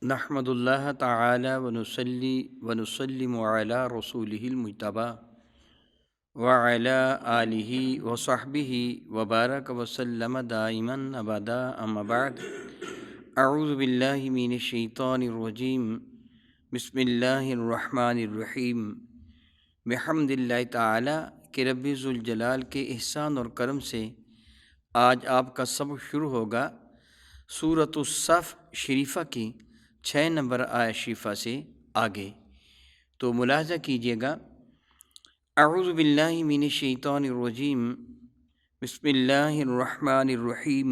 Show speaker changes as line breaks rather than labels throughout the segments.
نحمد اللہ تعالی ونصلی ونسلم علی رسولہ المجتبی وعلی آلہ وصحبہ وبارک وسلم دائما ابدا اما بعد اعوذ باللہ من الشیطان الرجیم بسم اللہ الرحمن الرحیم بحمد اللہ تعالی کہ رب ذوالجلال کے احسان اور کرم سے آج آپ کا سبق شروع ہوگا سورۃ الصف شریفہ کی 6 نمبر آیت شریفہ سے آگے، تو ملاحظہ کیجیے گا۔ اعوذ باللہ من الشیطان الرجیم بسم اللہ الرحمن الرحیم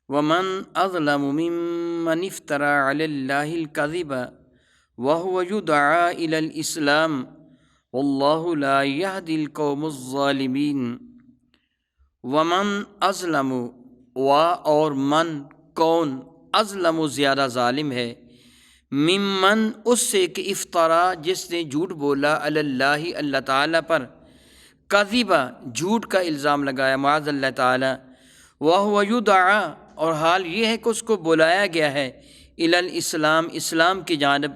ومن اظلم ممن افترى علی اللہ الکذب وهو يدعى الی الاسلام واللہ لا یہدی القوم الظالمین۔ ومن اظلم، اور من کون، اظلم زیادہ ظالم ہے، ممن اس سے کہ افطرا جس نے جھوٹ بولا علی اللہ اللہ تعالیٰ پر، کذبا جھوٹ کا الزام لگایا معاذ اللہ تعالیٰ، وہو یدعا اور حال یہ ہے کہ اس کو بلایا گیا ہے الی الاسلام اسلام کی جانب،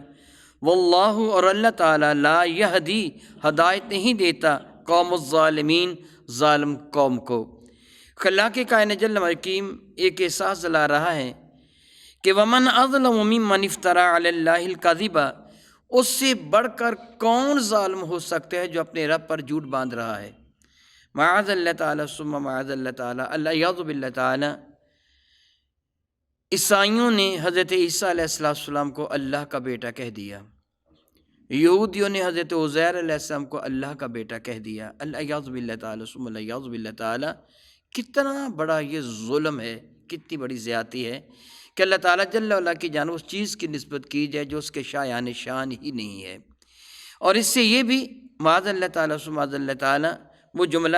واللہ اور اللہ تعالیٰ لا یہدی ہدایت نہیں دیتا قوم الظالمین ظالم قوم کو۔ خلاق کائنات جل حکیم ایک احساس دلا رہا ہے کہ ومن اظلم ممن افترى علی اللہ الکذب، اس سے بڑھ کر کون ظالم ہو سکتا ہے جو اپنے رب پر جھوٹ باندھ رہا ہے، معاذ اللہ تعالیٰ ثم معاذ اللہ تعالیٰ، الیاذ باللہ تعالیٰ۔ عیسائیوں نے حضرت عیسیٰ علیہ السلام کو اللہ کا بیٹا کہہ دیا، یہودیوں نے حضرت عزیر علیہ السلام کو اللہ کا بیٹا کہہ دیا، الیاذ باللہ تعالیٰ ثم الیاذ باللہ تعالیٰ۔ کتنا بڑا یہ ظلم ہے، کتنی بڑی زیادتی ہے کہ اللہ تعالیٰ جل وعلا کی جانب اس چیز کی نسبت کی جائے جو اس کے شایان شان ہی نہیں ہے۔ اور اس سے یہ بھی معاذ اللہ تعالیٰ معاذ اللہ تعالیٰ وہ جملہ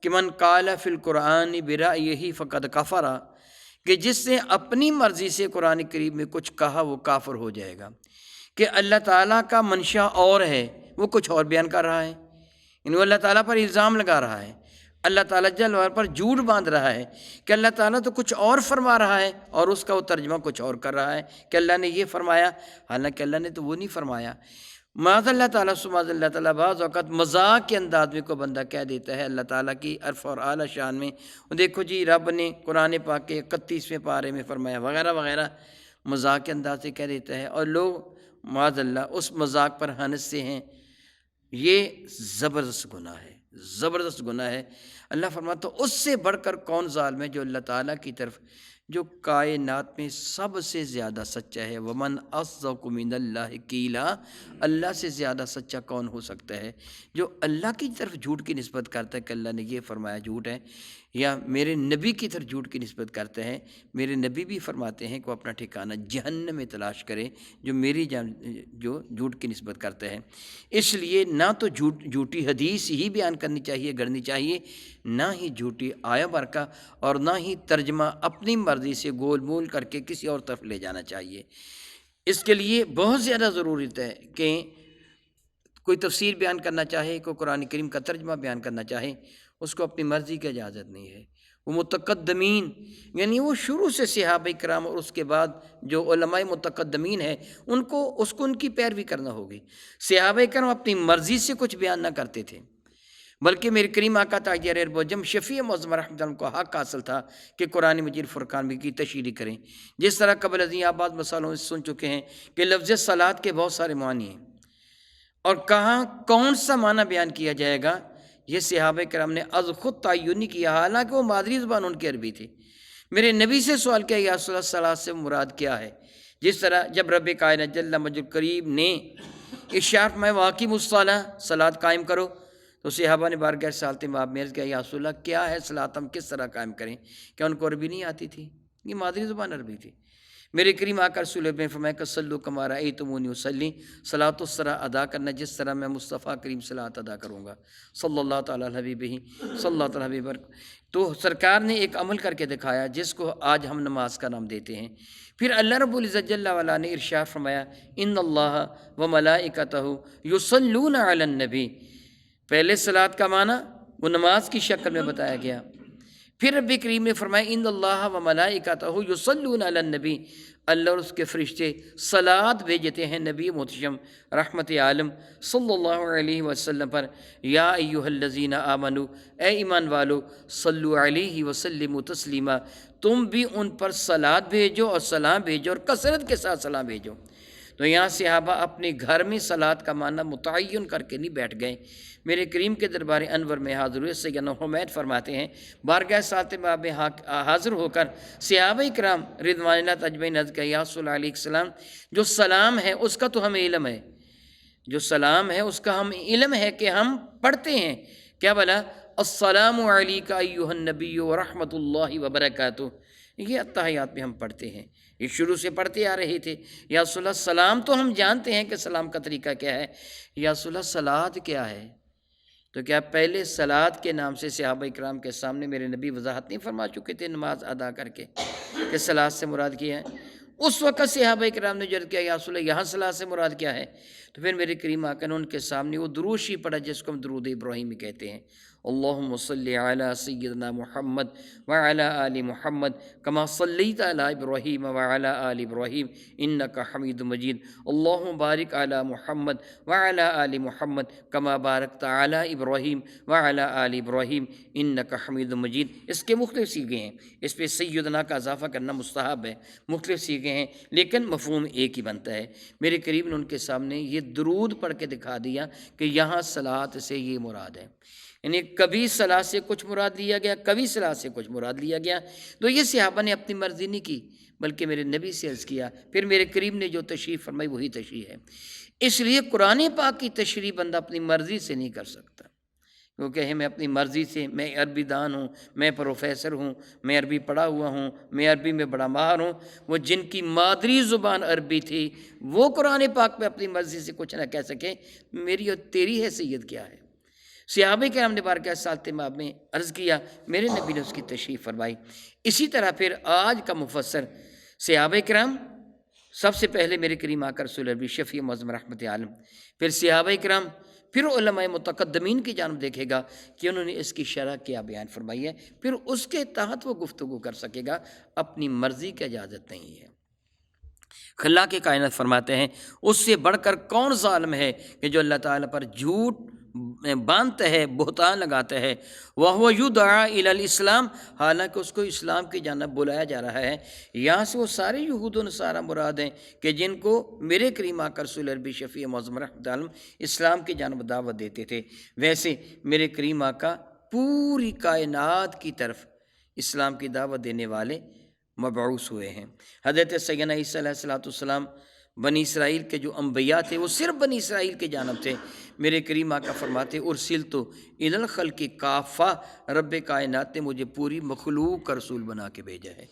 کہ من قال فی القرآن برأیہ فقد کفر، کہ جس نے اپنی مرضی سے قرآن کریم میں کچھ کہا وہ کافر ہو جائے گا، کہ اللہ تعالیٰ کا منشا اور ہے وہ کچھ اور بیان کر رہا ہے، یعنی وہ اللہ تعالیٰ پر الزام لگا رہا ہے، اللہ تعالیٰ جل وعلا پر جھوٹ باندھ رہا ہے کہ اللہ تعالیٰ تو کچھ اور فرما رہا ہے اور اس کا وہ ترجمہ کچھ اور کر رہا ہے کہ اللہ نے یہ فرمایا، حالانکہ اللہ نے تو وہ نہیں فرمایا۔ معاذ اللہ تعالیٰ معاذ اللہ تعالیٰ بعض اوقات مذاق کے انداز میں کو بندہ کہہ دیتا ہے اللہ تعالیٰ کی عرف اور اعلیٰ شان میں، دیکھو جی رب نے قرآن پاک کے 31ویں پارے میں فرمایا وغیرہ وغیرہ، مذاق کے انداز سے کہہ دیتا ہے اور لوگ معاذ اللہ اس مذاق پر ہنستے ہیں۔ یہ زبردست گناہ ہے، زبردست گناہ ہے۔ اللہ فرماتا اس سے بڑھ کر کون ظالم ہے جو اللہ تعالیٰ کی طرف، جو کائنات میں سب سے زیادہ سچا ہے، ومن اصدق من اللہ قیلا، اللہ سے زیادہ سچا کون ہو سکتا ہے جو اللہ کی طرف جھوٹ کی نسبت کرتا ہے کہ اللہ نے یہ فرمایا جھوٹ ہے، یا میرے نبی کی طرف جھوٹ کی نسبت کرتے ہیں۔ میرے نبی بھی فرماتے ہیں کہ وہ اپنا ٹھکانہ جہنم میں تلاش کرے جو میری جو جھوٹ کی نسبت کرتے ہیں۔ اس لیے نہ تو جھوٹی حدیث ہی بیان کرنی چاہیے، گڑھنی چاہیے، نہ ہی جھوٹی آیا برکہ، اور نہ ہی ترجمہ اپنی مرضی سے گول مول کر کے کسی اور طرف لے جانا چاہیے۔ اس کے لیے بہت زیادہ ضرورت ہے کہ کوئی تفسیر بیان کرنا چاہے، کوئی قرآن کریم کا ترجمہ بیان کرنا چاہے، اس کو اپنی مرضی کی اجازت نہیں ہے۔ وہ متقدمین، یعنی وہ شروع سے صحابہ کرام اور اس کے بعد جو علماء متقدمین ہیں ان کو ان کی پیروی کرنا ہوگی۔ صحابہ کرام اپنی مرضی سے کچھ بیان نہ کرتے تھے، بلکہ میرے کریم آقا تاجر اربوجم شفیع معظم رحمۃ اللہ کو حق حاصل تھا کہ قرآن مجید فرقان میں کی تشریح کریں۔ جس طرح قبل ازیں آپ بعض مسائلوں میں سن چکے ہیں کہ لفظ صلاۃ کے بہت سارے معنی ہیں، اور کہاں کون سا معنی بیان کیا جائے گا یہ صحابہ کرام نے از خود تعین نہیں کیا، حالانکہ وہ مادری زبان ان کی عربی تھی۔ میرے نبی سے سوال کیا یا رسول اللہ صلاۃ سے مراد کیا ہے؟ جس طرح جب رب کائنات جل مجد کریم نے ارشاد میں واقعی الصلاۃ صلاۃ قائم کرو، تو صحابہ نے بارگاہ رسالت میں آپ عرض کیا یا رسول اللہ کیا ہے صلاۃ، ہم کس طرح قائم کریں؟ کیا ان کو عربی نہیں آتی تھی؟ یہ مادری زبان عربی تھی۔ میرے کریم آقا رسول نے فرمایا کہ صلو کما رأیتمونی اصلی، صلاۃ اس طرح ادا کرنا جس طرح میں مصطفیٰ کریم صلاۃ ادا کروں گا، صلی اللہ تعالیٰ علیہ حبیبہ صلی اللہ تعالیٰ حبیب۔ تو سرکار نے ایک عمل کر کے دکھایا جس کو آج ہم نماز کا نام دیتے ہیں۔ پھر اللہ رب العزت جل وعلا نے ارشاد فرمایا ان اللہ و ملائکتہ یصلون علی النبی، پہلے صلاۃ کا معنی وہ نماز کی شکل میں بتایا گیا، پھر رب کریم نے فرمایا ان اللہ و ملائکتہ یصلون علی النبی، اللہ اور اس کے فرشتے صلات بھیجتے ہیں نبی محتشم رحمت عالم صلی اللہ علیہ وسلم پر۔ یا ایہا الذین آمنو، اے ایمان والو، صلو علیہ وسلموا تسلیما، تم بھی ان پر صلات بھیجو اور سلام بھیجو اور کثرت کے ساتھ سلام بھیجو۔ تو یہاں صحابہ اپنے گھر میں صلات کا معنی متعین کر کے نہیں بیٹھ گئے، میرے کریم کے دربار انور میں حاضر ہوئے سیدنا حمید فرماتے ہیں بارگاہ سات ماہ میں حاضر ہو کر صحابہ کرام رضوان اللہ اجمعین عرض کیا یا رسول اللہ علیہ السلام، جو سلام ہے اس کا تو ہمیں علم ہے، جو سلام ہے اس کا ہم علم ہے کہ ہم پڑھتے ہیں، کیا بولا؟ السلام علیکہ ایہا النبی ورحمۃ اللہ وبرکاتہ، یہ اتحیات میں ہم پڑھتے ہیں، یہ شروع سے پڑھتے آ رہے تھے۔ یا رسول اللہ سلام تو ہم جانتے ہیں کہ سلام کا طریقہ کیا ہے، یا رسول اللہ صلات کیا ہے؟ تو کیا پہلے صلات کے نام سے صحابہ اکرام کے سامنے میرے نبی وضاحت نہیں فرما چکے تھے نماز ادا کر کے کہ صلات سے مراد کیا ہے؟ اس وقت صحابہ اکرام نے جرد کیا یا رسول اللہ یہاں صلات سے مراد کیا ہے؟ تو پھر میرے کریم آقا نے ان کے سامنے وہ درود شریف پڑھا جس کو ہم درود ابراہیمی کہتے ہیں، اللہم صلی علی سیدنا محمد وعلی آل محمد کما صلیت علی ابراہیم وعلی آل ابراہیم انک حمید مجید، اللہم بارک علی محمد وعلی آل محمد کما بارکت علی ابراہیم وعلی آل ابراہیم انک حمید مجید۔ اس کے مختلف سیغے ہیں، اس پہ سیدنا کا اضافہ کرنا مستحب ہے، مختلف سیغے ہیں لیکن مفہوم ایک ہی بنتا ہے۔ میرے کریم نے ان کے سامنے یہ درود پڑھ کے دکھا دیا کہ یہاں صلات سے یہ مراد ہے، یعنی کبھی صلات سے کچھ مراد لیا گیا، کبھی صلات سے کچھ مراد لیا گیا۔ تو یہ صحابہ نے اپنی مرضی نہیں کی بلکہ میرے نبی سے عرض کیا، پھر میرے کریم نے جو تشریح فرمائی وہی تشریح ہے۔ اس لیے قرآن پاک کی تشریح بندہ اپنی مرضی سے نہیں کر سکتا، کیونکہ میں اپنی مرضی سے، میں عربی دان ہوں، میں پروفیسر ہوں، میں عربی پڑھا ہوا ہوں، میں عربی میں بڑا ماہر ہوں، وہ جن کی مادری زبان عربی تھی وہ قرآن پاک پہ اپنی مرضی سے کچھ نہ کہہ سکے، میری اور تیری حیثیت کیا ہے؟ صحابہ کرام نے بارگاہ سالت مآب میں عرض کیا، میرے نبی نے اس کی تشریح فرمائی۔ اسی طرح پھر آج کا مفسر صحابہ کرام، سب سے پہلے میرے کریم آقا رسول عربی شفیع معظم رحمت عالم، پھر صحابہ کرام، پھر علماء متقدمین کی جانب دیکھے گا کہ انہوں نے اس کی شرح کیا بیان فرمائی ہے، پھر اس کے تحت وہ گفتگو کر سکے گا، اپنی مرضی کی اجازت نہیں ہے۔ خلاق کائنات فرماتے ہیں اس سے بڑھ کر کون ظالم ہے کہ جو اللہ تعالیٰ پر جھوٹ باندھتا ہے، بہتان لگاتا ہے، وَهُوَ يُدْعَىٰ إِلَى الْإِسْلَامِ، حالانکہ اس کو اسلام کی جانب بلایا جا رہا ہے۔ یہاں سے وہ سارے یہود و نصارہ مراد ہیں کہ جن کو میرے کریم آقا رسول عربی شفیع معظم رحمت عالم اسلام کی جانب دعوت دیتے تھے، ویسے میرے کریم آقا پوری کائنات کی طرف اسلام کی دعوت دینے والے مبعوث ہوئے ہیں۔ حضرت سیدنا عیسیٰ علیہ السلام بنی اسرائیل کے جو انبیاء تھے وہ صرف بنی اسرائیل کے جانب تھے۔ میرے کریم آقا فرماتے ارسلت الی الخلق کافہ، رب کائنات نے مجھے پوری مخلوق کا رسول بنا کے بھیجا ہے۔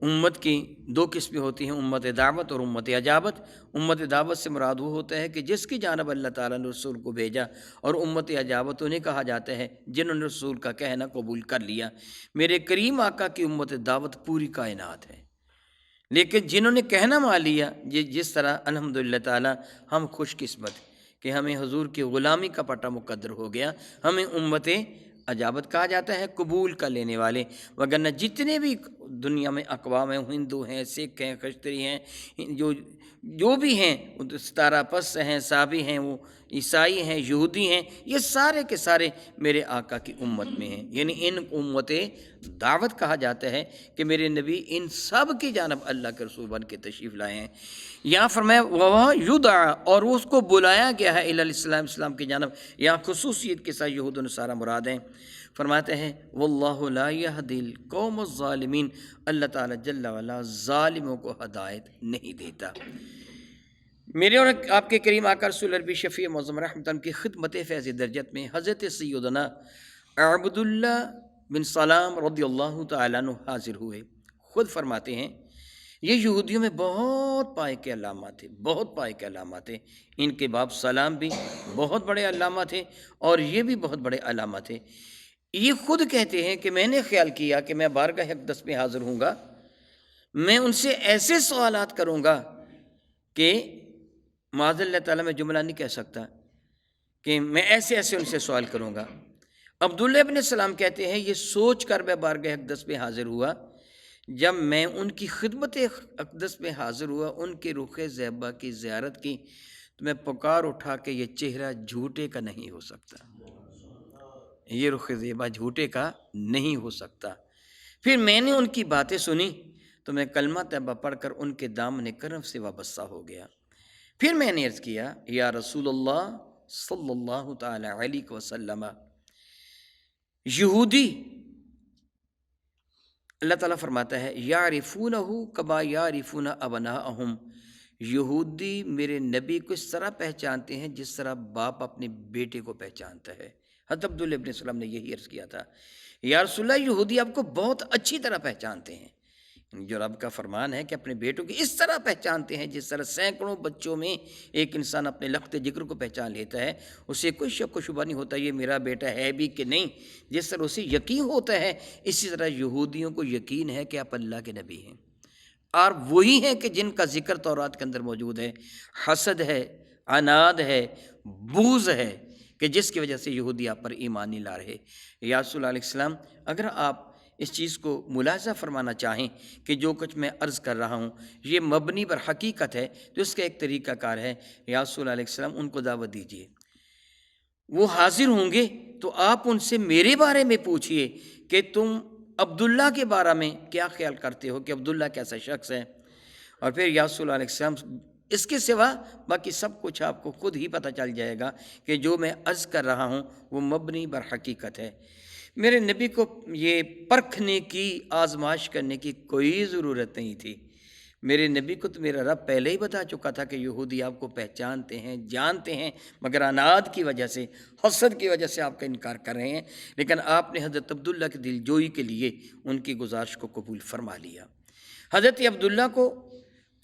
امت کی دو قسمیں ہوتی ہیں، امت دعوت اور امت اجابت۔ امت دعوت سے مراد وہ ہوتا ہے کہ جس کی جانب اللہ تعالیٰ نے رسول کو بھیجا، اور امت اجابت انہیں کہا جاتا ہے جنہوں نے رسول کا کہنا قبول کر لیا۔ میرے کریم آقا کی امت دعوت پوری کائنات ہے، لیکن جنہوں نے کہنا مان لیا، جس طرح الحمدللہ تعالیٰ ہم خوش قسمت کہ ہمیں حضور کی غلامی کا پٹا مقدر ہو گیا، ہمیں امت اجابت کہا جاتا ہے، قبول کر لینے والے۔ وگرنہ جتنے بھی دنیا میں اقوام ہیں، ہندو ہیں، سکھ ہیں، کشتری ہیں، جو بھی ہیں، ستارہ پرست ہیں، صابی ہیں، وہ عیسائی ہیں، یہودی ہیں، یہ سارے کے سارے میرے آقا کی امت میں ہیں، یعنی ان امت دعوت کہا جاتا ہے کہ میرے نبی ان سب کی جانب اللہ کے رسول بن کے تشریف لائے ہیں۔ یہاں فرمایا وہ یدعا، اور اس کو بلایا گیا ہے الی الاسلام، اسلام کی جانب، یہاں خصوصیت کے ساتھ یہود و نصارہ مراد ہیں۔ فرماتے ہیں واللہ لا یہدی القوم الظالمین، اللہ تعالیٰ جل وعلا ظالموں کو ہدایت نہیں دیتا۔ میرے اور آپ کے کریم آقا رسول عربی شفیع معظم رحمت اللہ کی خدمت فیض درجت میں حضرت سیدنا عبداللہ بن سلام رضی اللہ تعالیٰ عنہ حاضر ہوئے۔ خود فرماتے ہیں یہ یہودیوں میں بہت پائے کے علامات تھے، بہت پائے کے علامات تھے، ان کے باپ سلام بھی بہت بڑے علامہ تھے اور یہ بھی بہت بڑے علامہ تھے۔ یہ خود کہتے ہیں کہ میں نے خیال کیا کہ میں بارگاہ اقدس میں حاضر ہوں گا، میں ان سے ایسے سوالات کروں گا کہ معاذ اللہ تعالیٰ میں جملہ نہیں کہہ سکتا، کہ میں ایسے ان سے سوال کروں گا، عبداللہ ابن السلام کہتے ہیں یہ سوچ کر میں بارگاہ اقدس میں حاضر ہوا، جب میں ان کی خدمت اقدس میں حاضر ہوا، ان کے رخ زیبہ کی زیارت کی، تو میں پکار اٹھا کہ یہ چہرہ جھوٹے کا نہیں ہو سکتا، یہ رخ زیبہ جھوٹے کا نہیں ہو سکتا۔ پھر میں نے ان کی باتیں سنی تو میں کلمہ طیبہ پڑھ کر ان کے دامن کرم سے وابستہ ہو گیا۔ پھر میں نے عرض کیا یا رسول اللہ صلی اللہ تعالی علیہ وسلم، یہودی، اللہ تعالیٰ فرماتا ہے یعرفونہ کما یعرفون ابناءہم، یہودی میرے نبی کو اس طرح پہچانتے ہیں جس طرح باپ اپنے بیٹے کو پہچانتا ہے۔ حضرت عبداللہ ابن السلام نے یہی عرض کیا تھا، یا رسول اللہ یہودی آپ کو بہت اچھی طرح پہچانتے ہیں، جو رب کا فرمان ہے کہ اپنے بیٹوں کی اس طرح پہچانتے ہیں جس طرح سینکڑوں بچوں میں ایک انسان اپنے لخت جگر کو پہچان لیتا ہے، اسے کوئی شک و شبہ نہیں ہوتا یہ میرا بیٹا ہے بھی کہ نہیں، جس طرح اسے یقین ہوتا ہے اسی طرح یہودیوں کو یقین ہے کہ آپ اللہ کے نبی ہیں، اور وہی ہیں کہ جن کا ذکر تورات کے اندر موجود ہے، حسد ہے، عناد ہے، بغض ہے، کہ جس کی وجہ سے یہودی آپ پر ایمان نہیں لا رہے۔ یا رسول اللہ علیہ السلام، اگر آپ اس چیز کو ملاحظہ فرمانا چاہیں کہ جو کچھ میں عرض کر رہا ہوں یہ مبنی پر حقیقت ہے تو اس کا ایک طریقہ کار ہے، یا رسول اللہ علیہ السلام ان کو دعوت دیجیے، وہ حاضر ہوں گے تو آپ ان سے میرے بارے میں پوچھئے کہ تم عبداللہ کے بارے میں کیا خیال کرتے ہو کہ عبداللہ کیسا شخص ہے، اور پھر یا رسول اللہ علیہ السلام اس کے سوا باقی سب کچھ آپ کو خود ہی پتہ چل جائے گا کہ جو میں عرض کر رہا ہوں وہ مبنی بر حقیقت ہے۔ میرے نبی کو یہ پرکھنے کی، آزمائش کرنے کی کوئی ضرورت نہیں تھی، میرے نبی کو تو میرا رب پہلے ہی بتا چکا تھا کہ یہودی آپ کو پہچانتے ہیں، جانتے ہیں، مگر عناد کی وجہ سے، حسد کی وجہ سے آپ کا انکار کر رہے ہیں، لیکن آپ نے حضرت عبداللہ کی دل جوئی کے لیے ان کی گزارش کو قبول فرما لیا۔ حضرت عبداللہ کو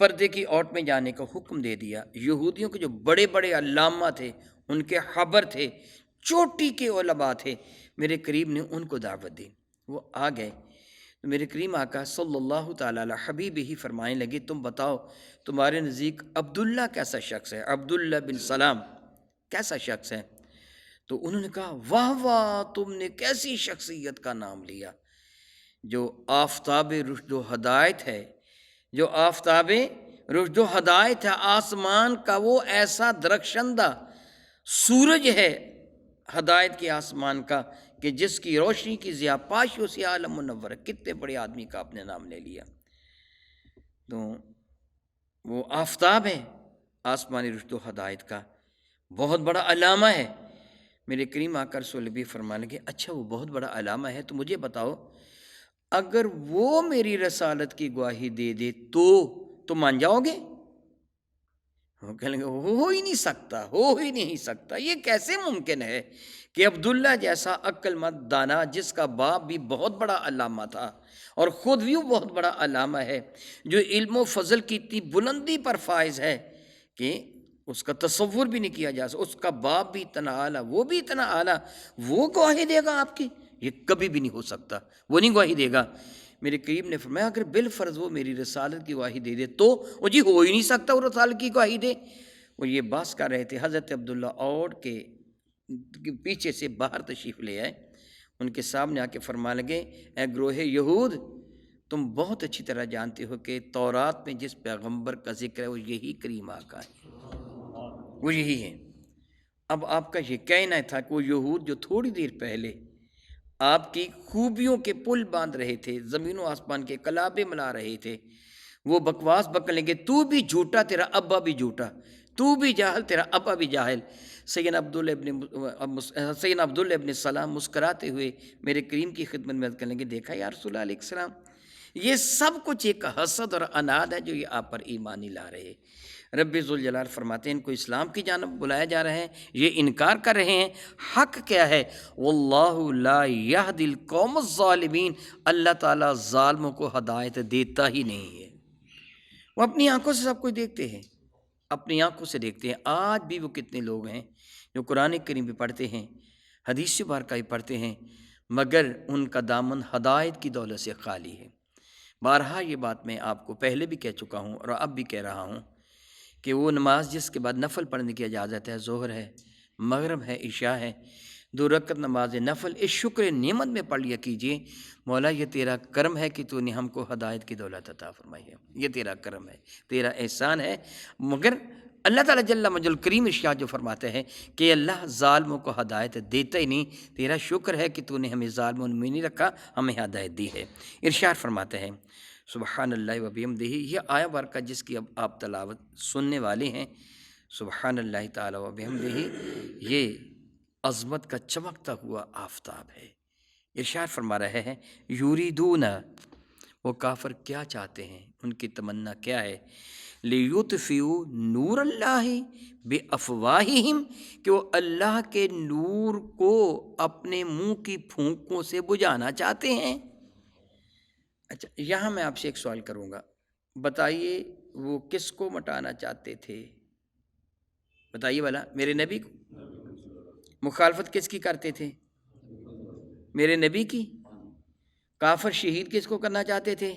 پردے کی اوٹ میں جانے کا حکم دے دیا۔ یہودیوں کے جو بڑے بڑے علامہ تھے، ان کے خبر تھے، چوٹی کے علماء تھے، میرے قریب نے ان کو دعوت دی، وہ آ گئے تو میرے کریم آقا صلی اللہ تعالیٰ علیہ حبیب ہی فرمائیں لگے تم بتاؤ تمہارے نزدیک عبداللہ کیسا شخص ہے، عبداللہ بن سلام کیسا شخص ہے؟ تو انہوں نے کہا واہ واہ، تم نے کیسی شخصیت کا نام لیا، جو آفتاب رشد و ہدایت ہے، جو آفتاب رشد و ہدایت ہے، آسمان کا وہ ایسا درخشندہ سورج ہے ہدایت کے آسمان کا کہ جس کی روشنی کی ضیاء پاشیوں سے عالم منور ہے۔ کتنے بڑے آدمی کا آپ نے نام لے لیا، تو وہ آفتاب ہے آسمانی رشد و ہدایت کا، بہت بڑا علامہ ہے۔ میرے کریم آقا رسول نبی فرمانے لگے اچھا وہ بہت بڑا علامہ ہے تو مجھے بتاؤ اگر وہ میری رسالت کی گواہی دے دے تو مان جاؤ گے؟ وہ کہنے لگے ہو ہی نہیں سکتا، ہو ہی نہیں سکتا، یہ کیسے ممکن ہے کہ عبداللہ جیسا عقل مند دانا، جس کا باپ بھی بہت بڑا علامہ تھا اور خود بھی وہ بہت بڑا علامہ ہے، جو علم و فضل کی اتنی بلندی پر فائز ہے کہ اس کا تصور بھی نہیں کیا جا سکتا، اس کا باپ بھی اتنا اعلیٰ، وہ بھی اتنا اعلیٰ، وہ گواہی دے گا آپ کی؟ یہ کبھی بھی نہیں ہو سکتا، وہ نہیں گواہی دے گا۔ میرے قریب نے فرمایا اگر بالفرض وہ میری رسالت کی گواہی دے دے تو وہ جی ہو ہی نہیں سکتا وہ رسالت کی گواہی دے۔ وہ یہ بحث کر رہے تھے، حضرت عبداللہ اور کے پیچھے سے باہر تشریف لے آئے، ان کے سامنے آ کے فرمانے لگے اے گروہ یہود، تم بہت اچھی طرح جانتے ہو کہ تورات میں جس پیغمبر کا ذکر ہے وہ یہی کریم آقا ہے، وہ یہی ہے۔ اب آپ کا یہ کہنا تھا کہ وہ یہود جو تھوڑی دیر پہلے آپ کی خوبیوں کے پل باندھ رہے تھے، زمین و آسمان کے کلابے ملا رہے تھے، وہ بکواس بکنے لگے تو بھی جھوٹا، تیرا ابا بھی جھوٹا، تو بھی جاہل، تیرا ابا بھی جاہل۔ سیدنا عبداللہ ابن سلام مسکراتے ہوئے میرے کریم کی خدمت میں عرض کرنے لگے دیکھا یا رسول اللہ علیہ السلام، یہ سب کچھ ایک حسد اور عناد ہے جو یہ آپ پر ایمان نہیں لا رہے۔ رب ذوالجلال فرماتے ہیں ان کو اسلام کی جانب بلایا جا رہا ہے، یہ انکار کر رہے ہیں۔ حق کیا ہے؟ واللہ لا یہدی القوم الظالمین، اللہ تعالیٰ ظالموں کو ہدایت دیتا ہی نہیں ہے۔ وہ اپنی آنکھوں سے سب کچھ دیکھتے ہیں، اپنی آنکھوں سے دیکھتے ہیں۔ آج بھی وہ کتنے لوگ ہیں جو قرآن کریم بھی پڑھتے ہیں، حدیث مبارکہ بھی پڑھتے ہیں، مگر ان کا دامن ہدایت کی دولت سے خالی ہے۔ بارہا یہ بات میں آپ کو پہلے بھی کہہ چکا ہوں اور اب بھی کہہ رہا ہوں کہ وہ نماز جس کے بعد نفل پڑھنے کی اجازت ہے، ظہر ہے، مغرب ہے، عشاء ہے، 2 رکعت نماز نفل اس شکر نعمت میں پڑھ لیا کیجیے، مولا یہ تیرا کرم ہے کہ تو نے ہم کو ہدایت کی دولت عطا فرمائی ہے، یہ تیرا کرم ہے، تیرا احسان ہے۔ مگر اللہ تعالیٰ جل مجد الکریم ارشاد جو فرماتے ہیں کہ اللہ ظالموں کو ہدایت دیتا ہی نہیں، تیرا شکر ہے کہ تو نے ہمیں ظالموں میں نہیں رکھا، ہمیں ہدایت دی ہے۔ ارشاد فرماتے ہیں سبحان اللہ و بحمدہ، یہ آیا برکت جس کی اب آپ تلاوت سننے والے ہیں، سبحان اللہ تعالیٰ و بحمدہ، یہ عظمت کا چمکتا ہوا آفتاب ہے۔ ارشاد فرما رہے ہیں یریدون، وہ کافر کیا چاہتے ہیں، ان کی تمنا کیا ہے، لیطفئوا نور اللہ بافواہہم، کہ وہ اللہ کے نور کو اپنے منہ کی پھونکوں سے بجھانا چاہتے ہیں۔ اچھا یہاں میں آپ سے ایک سوال کروں گا، بتائیے وہ کس کو مٹانا چاہتے تھے؟ بتائیے بھلا، میرے نبی کو؟ مخالفت کس کی کرتے تھے؟ میرے نبی کی۔ کافر شہید کس کو کرنا چاہتے تھے؟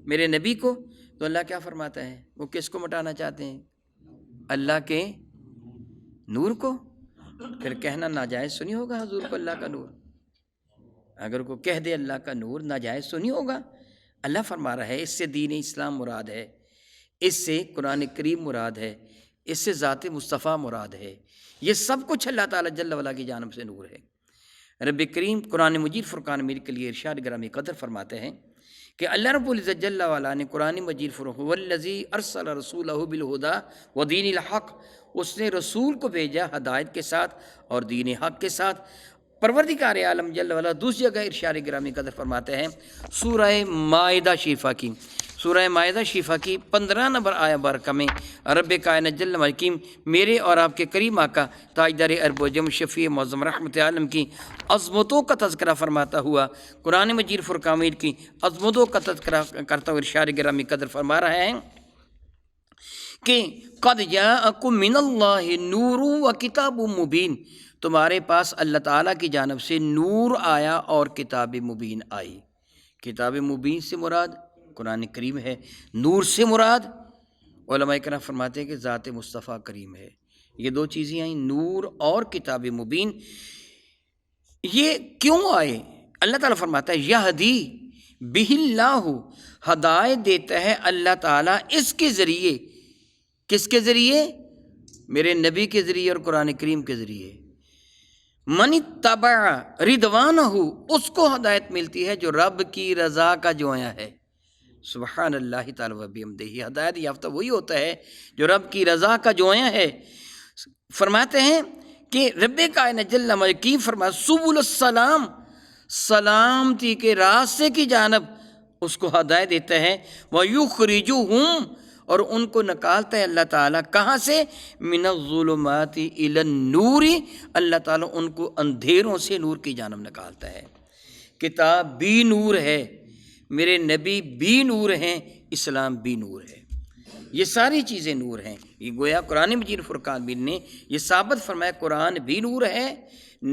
میرے نبی کو۔ تو اللہ کیا فرماتا ہے، وہ کس کو مٹانا چاہتے ہیں؟ اللہ کے نور کو۔ پھر کہنا ناجائز تو نہیں ہوگا حضور کو اللہ کا نور؟ اگر کوئی کہہ دے اللہ کا نور، ناجائز تو نہیں ہوگا؟ اللہ فرما رہا ہے اس سے دین اسلام مراد ہے، اس سے قرآن کریم مراد ہے، اس سے ذات مصطفیٰ مراد ہے، یہ سب کچھ اللہ تعالیٰ جل وعلا کی جانب سے نور ہے۔ رب کریم قرآن مجید فرقان میر کے لیے ارشاد گرامی قدر فرماتے ہیں کہ اللہ رب العزت جل وعلا نے قرآن مجید فرقان والذی ارسل رسولہ بالہدی ودین الحق، اس نے رسول کو بھیجا ہدایت کے ساتھ اور دین حق کے ساتھ۔ پروردگار عالم جل وعلا دوسری جگہ ارشاد گرامی قدر فرماتے ہیں سورہ مائدہ شریفہ کی، سورہ مائدہ شریفہ کی 15 نمبر آیہ بارکہ میں رب کائنات جل حکیم میرے اور آپ کے کریم آقا تاجدار ارب و جم شفیع معظم رحمت عالم کی عظمتوں کا تذکرہ فرماتا ہوا قرآن مجید فرقان مجید کی عظمتوں کا تذکرہ کرتا ہوا ارشاد گرامی قدر فرما رہا ہے کہ قد جاءکم من اللہ نور و کتاب مبین، تمہارے پاس اللہ تعالیٰ کی جانب سے نور آیا اور کتاب مبین آئی۔ کتاب مبین سے مراد قرآن کریم ہے، نور سے مراد علماء کرام فرماتے ہیں کہ ذات مصطفیٰ کریم ہے۔ یہ 2 چیزیں آئیں، نور اور کتاب مبین۔ یہ کیوں آئے؟ اللہ تعالیٰ فرماتا ہے یہدی بہ اللہ، ہدایت دیتا ہے اللہ تعالیٰ اس کے ذریعے۔ کس کے ذریعے؟ میرے نبی کے ذریعے اور قرآن کریم کے ذریعے۔ من اتبع رضوانہ، اس کو ہدایت ملتی ہے جو رب کی رضا کا جویا ہے۔ سبحان اللہ تعالیٰ و بحمدہ، ہدایت یافتہ وہی ہوتا ہے جو رب کی رضا کا جویا ہے۔ فرماتے ہیں کہ رب کائنات جل مجید فرما سبل السلام، سلامتی کے راستے کی جانب اس کو ہدایت دیتا ہے۔ وَيُخْرِجُهُمْ، اور ان کو نکالتا ہے اللہ تعالیٰ کہاں سے؟ من الظلمات الی النور، اللہ تعالیٰ ان کو اندھیروں سے نور کی جانب نکالتا ہے۔ کتاب بھی نور ہے، میرے نبی بھی نور ہیں، اسلام بھی نور ہے، یہ ساری چیزیں نور ہیں۔ یہ گویا قرآن مجید فرقان مجید نے یہ ثابت فرمایا قرآن بھی نور ہے،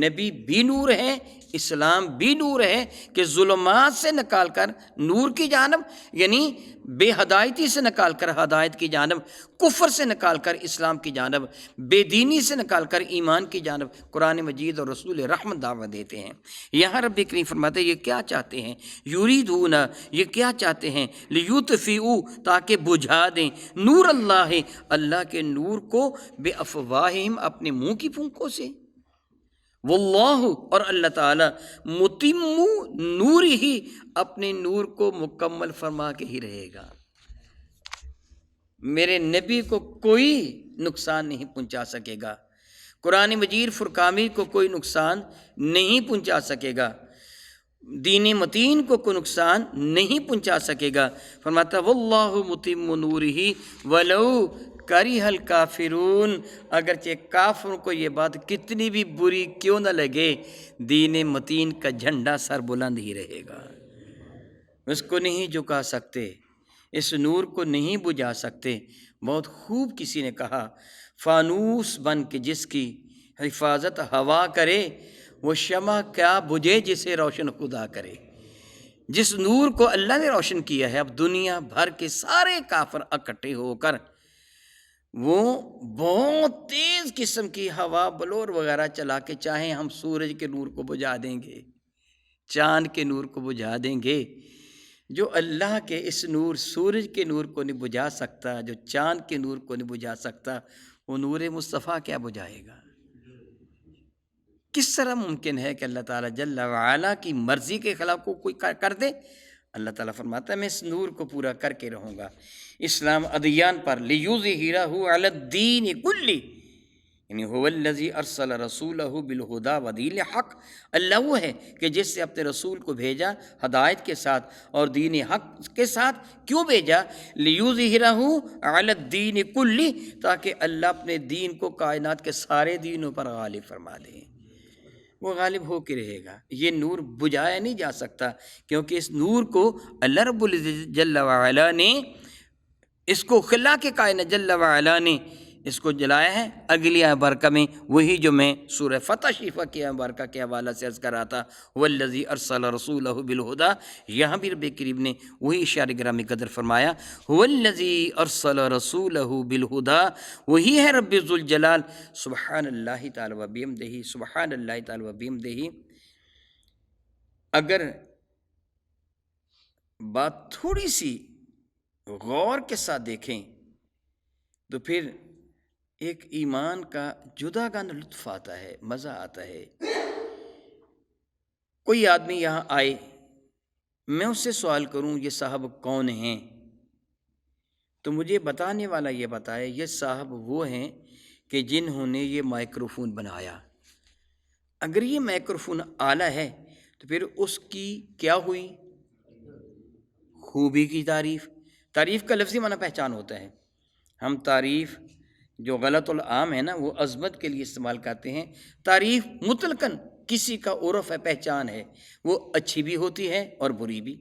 نبی بھی نور ہے، اسلام بھی نور ہے، کہ ظلمات سے نکال کر نور کی جانب، یعنی بے ہدایتی سے نکال کر ہدایت کی جانب، کفر سے نکال کر اسلام کی جانب، بے دینی سے نکال کر ایمان کی جانب قرآن مجید اور رسول رحمت دعوت دیتے ہیں۔ یہاں رب کریم فرماتے ہیں یہ کیا چاہتے ہیں؟ یریدون، یہ کیا چاہتے ہیں؟ لیطفئوا، تاکہ بجھا دیں، نور اللہ، اللہ کے نور کو، بے افواہہم، اپنے منہ کی پھونکوں سے۔ واللہ، اور اللہ تعالیٰ متم نور ہی، اپنے نور کو مکمل فرما کے ہی رہے گا۔ میرے نبی کو کوئی نقصان نہیں پہنچا سکے گا، قرآن مجید فرقان کو کوئی نقصان نہیں پہنچا سکے گا، دین متین کو کوئی نقصان نہیں پہنچا سکے گا۔ فرماتا واللہ متم نورہ ولو کرہ الکافرون، اگرچہ کافروں کو یہ بات کتنی بھی بری کیوں نہ لگے، دین متین کا جھنڈا سر بلند ہی رہے گا، اس کو نہیں جھکا سکتے، اس نور کو نہیں بجھا سکتے۔ بہت خوب کسی نے کہا فانوس بن کے جس کی حفاظت ہوا کرے، وہ شمع کیا بجھے جسے روشن خدا کرے۔ جس نور کو اللہ نے روشن کیا ہے، اب دنیا بھر کے سارے کافر اکٹھے ہو کر وہ بہت تیز قسم کی ہوا بلور وغیرہ چلا کے چاہیں ہم سورج کے نور کو بجھا دیں گے، چاند کے نور کو بجھا دیں گے، جو اللہ کے اس نور سورج کے نور کو نہیں بجھا سکتا، جو چاند کے نور کو نہیں بجھا سکتا، وہ نور مصطفیٰ کیا بجھائے گا؟ کس طرح ممکن ہے کہ اللہ تعالیٰ جل وعلا کی مرضی کے خلاف کو کوئی کر دے؟ اللہ تعالیٰ فرماتا ہے میں اس نور کو پورا کر کے رہوں گا اسلام ادیان پر، لیظہرہ علی الدین کلہ، یعنی هو الذی ارسل رسولہ بالہدی ودین الحق، اللہ وہ ہے کہ جس سے اپنے رسول کو بھیجا ہدایت کے ساتھ اور دین حق کے ساتھ۔ کیوں بھیجا؟ لیظہرہ علی الدین کلہ، تاکہ اللہ اپنے دین کو کائنات کے سارے دینوں پر غالب فرما دے، وہ غالب ہو کے رہے گا۔ یہ نور بجھایا نہیں جا سکتا، کیونکہ اس نور کو اللہ رب العزت جل وعلا نے، اس کو خلا کے کائنات جل وعلا نے اس کو جلایا ہے۔ اگلی برکہ میں وہی جو میں سورہ فتح شریفہ کی برکہ کے حوالہ سے عرض کر رہا تھا، والذی ارسل رسولہ بالہدی، یہاں بھی رب کریم نے وہی اشارہ گرامی قدر فرمایا، والذی ارسل رسولہ بالہدی، وہی ہے رب ذوالجلال، سبحان اللہ تعالی و بحمدہ، سبحان اللہ تعالی و بحمدہ۔ اگر بات تھوڑی سی غور کے ساتھ دیکھیں تو پھر ایک ایمان کا جدا گانا لطف آتا ہے، مزہ آتا ہے۔ کوئی آدمی یہاں آئے، میں اس سے سوال کروں یہ صاحب کون ہیں، تو مجھے بتانے والا یہ بتائے یہ صاحب وہ ہیں کہ جنہوں نے یہ مائکروفون بنایا۔ اگر یہ مائکروفون آلہ ہے تو پھر اس کی کیا ہوئی؟ خوبی کی تعریف۔ تعریف کا لفظی معنی پہچان ہوتا ہے۔ ہم تعریف جو غلط العام ہے نا وہ عظمت کے لیے استعمال کرتے ہیں۔ تعریف مطلقاً کسی کا عرف ہے، پہچان ہے، وہ اچھی بھی ہوتی ہے اور بری بھی۔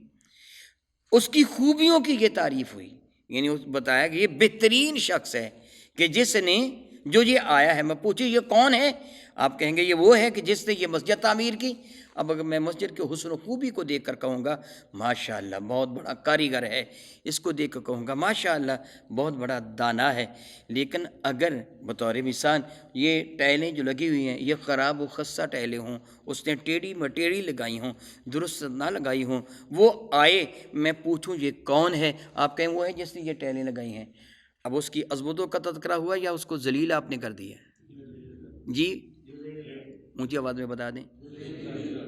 اس کی خوبیوں کی یہ تعریف ہوئی، یعنی بتایا کہ یہ بہترین شخص ہے کہ جس نے جو یہ آیا ہے۔ میں پوچھوں یہ کون ہے؟ آپ کہیں گے یہ وہ ہے کہ جس نے یہ مسجد تعمیر کی۔ اب اگر میں مسجد کے حسن و خوبی کو دیکھ کر کہوں گا ماشاءاللہ بہت بڑا کاریگر ہے، اس کو دیکھ کر کہوں گا ماشاءاللہ بہت بڑا دانا ہے، لیکن اگر بطور مثال یہ ٹائلیں جو لگی ہوئی ہیں یہ خراب و خستہ ٹائلیں ہوں، اس نے ٹیڑھی مٹیڑھی لگائی ہوں، درست نہ لگائی ہوں، وہ آئے میں پوچھوں یہ کون ہے، آپ کہیں وہ ہے جس نے یہ ٹائلیں لگائی ہیں۔ اب اس کی عظمتوں کا تذکرہ ہوا یا اس کو ذلیل آپ نے کر دیا؟ جی اونچی آواز میں بتا دیں،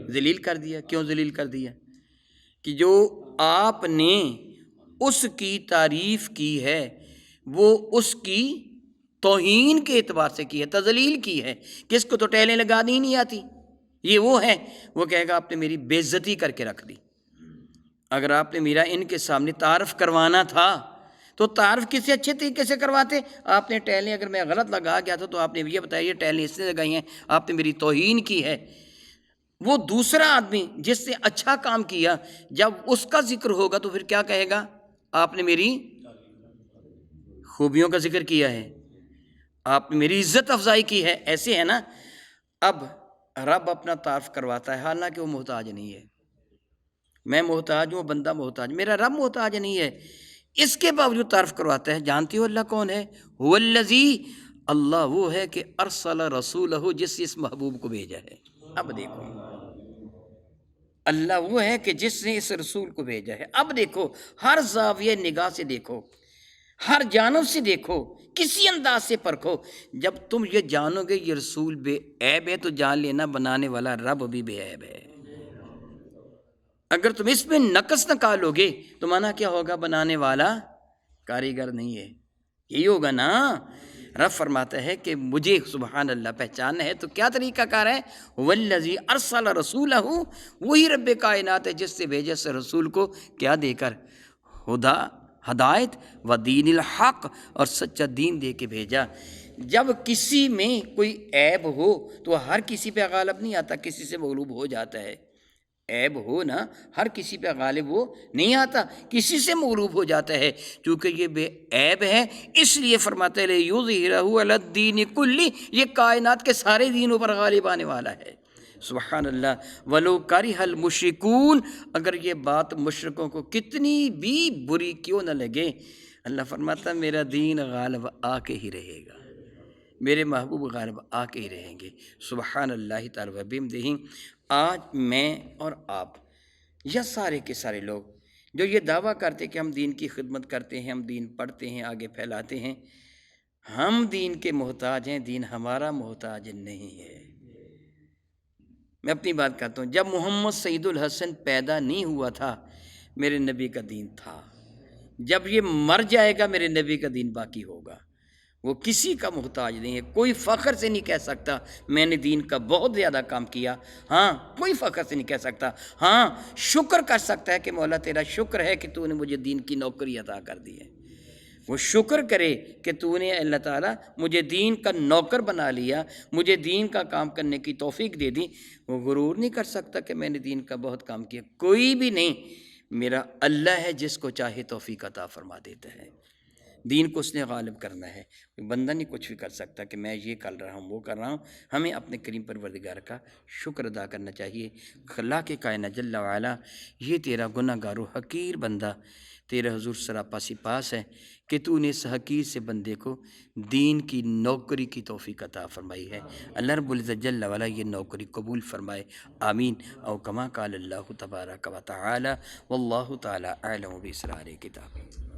ذلیل کر دیا۔ کیوں ذلیل کر دیا؟ کہ جو آپ نے اس کی تعریف کی ہے وہ اس کی توہین کے اعتبار سے کی ہے، تذلیل کی ہے۔ کس کو تو ٹیلیں لگانی ہی نہیں آتی، یہ وہ ہے، وہ کہے گا آپ نے میری بے عزتی کر کے رکھ دی۔ اگر آپ نے میرا ان کے سامنے تعارف کروانا تھا تو تعارف کسی اچھے طریقے سے کرواتے۔ آپ نے ٹیلیں اگر میں غلط لگا گیا تھا تو آپ نے یہ بتایا یہ ٹیلیں اس نے لگائی ہیں، آپ نے میری توہین کی ہے۔ وہ دوسرا آدمی جس نے اچھا کام کیا جب اس کا ذکر ہوگا تو پھر کیا کہے گا؟ آپ نے میری خوبیوں کا ذکر کیا ہے، آپ نے میری عزت افزائی کی ہے، ایسے ہے نا۔ اب رب اپنا تعارف کرواتا ہے حالانکہ وہ محتاج نہیں ہے۔ میں محتاج ہوں، بندہ محتاج، میرا رب محتاج نہیں ہے، اس کے باوجود تعارف کرواتا ہے۔ جانتی ہو اللہ کون ہے؟ هو الذی، اللہ وہ ہے کہ ارسل رسولہ، جس نے اس محبوب کو بھیجا ہے۔ اب دیکھو اللہ وہ ہے کہ جس نے اس رسول کو بھیجا ہے۔ اب دیکھو ہر زاویہ نگاہ سے دیکھو، ہر جانب سے دیکھو، کسی انداز سے پرکھو۔ جب تم یہ جانو گے یہ رسول بے عیب ہے تو جان لینا بنانے والا رب بھی بے عیب ہے۔ اگر تم اس میں نقص نکالو گے تو مانا کیا ہوگا؟ بنانے والا کاریگر نہیں ہے، یہی ہوگا نا۔ رب فرماتا ہے کہ مجھے سبحان اللہ پہچاننا ہے تو کیا طریقہ کار ہے؟ والذی ارسل رسولہ، وہی رب کائنات ہے جس سے بھیجا سے رسول کو کیا دے کر؟ ہدا، ہدایت، و دین الحق، اور سچا دین دے کے بھیجا۔ جب کسی میں کوئی عیب ہو تو ہر کسی پہ غالب نہیں آتا، کسی سے مغلوب ہو جاتا ہے۔ عیب ہو نا، ہر کسی پہ غالب وہ نہیں آتا، کسی سے مغلوب ہو جاتا ہے۔ چونکہ یہ بے عیب ہے اس لیے فرماتے ہیں لیظہرہ علی الدین کلہ، یہ کائنات کے سارے دینوں پر غالب آنے والا ہے۔ سبحان اللہ۔ ولو کرہ المشرکون، اگر یہ بات مشرکوں کو کتنی بھی بری کیوں نہ لگے، اللہ فرماتا ہے میرا دین غالب آ کے ہی رہے گا، میرے محبوب غالب آ کے ہی رہیں گے۔ سبحان اللہ تعالی و بحمدہ۔ آج میں اور آپ یا سارے کے سارے لوگ جو یہ دعویٰ کرتے کہ ہم دین کی خدمت کرتے ہیں، ہم دین پڑھتے ہیں، آگے پھیلاتے ہیں، ہم دین کے محتاج ہیں، دین ہمارا محتاج نہیں ہے۔ میں اپنی بات کرتا ہوں، جب محمد سعید الحسن پیدا نہیں ہوا تھا میرے نبی کا دین تھا، جب یہ مر جائے گا میرے نبی کا دین باقی ہوگا۔ وہ کسی کا محتاج نہیں ہے، کوئی فخر سے نہیں کہہ سکتا میں نے دین کا بہت زیادہ کام کیا، ہاں کوئی فخر سے نہیں کہہ سکتا، ہاں شکر کر سکتا ہے کہ مولا تیرا شکر ہے کہ تو نے مجھے دین کی نوکری عطا کر دی ہے۔ وہ شکر کرے کہ تو نے اللہ تعالیٰ مجھے دین کا نوکر بنا لیا، مجھے دین کا کام کرنے کی توفیق دے دی۔ وہ غرور نہیں کر سکتا کہ میں نے دین کا بہت کام کیا، کوئی بھی نہیں، میرا اللہ ہے جس کو چاہے توفیق عطا فرما دیتا ہے۔ دین کو اس نے غالب کرنا ہے، بندہ نہیں کچھ بھی کر سکتا کہ میں یہ کر رہا ہوں وہ کر رہا ہوں۔ ہمیں اپنے کریم پروردگار کا شکر ادا کرنا چاہیے۔ خالق کائنات جل وعلا، یہ تیرا گناہ گار و حقیر بندہ تیرے حضور سراپا سپاس ہے کہ تو نے اس حقیر سے بندے کو دین کی نوکری کی توفیق عطا فرمائی ہے۔ اللہ رب العزت جل وعلا یہ نوکری قبول فرمائے، آمین۔ او کما قال اللہ تبارک و تعالی، واللہ تعالی اعلم باسرار کتابہ۔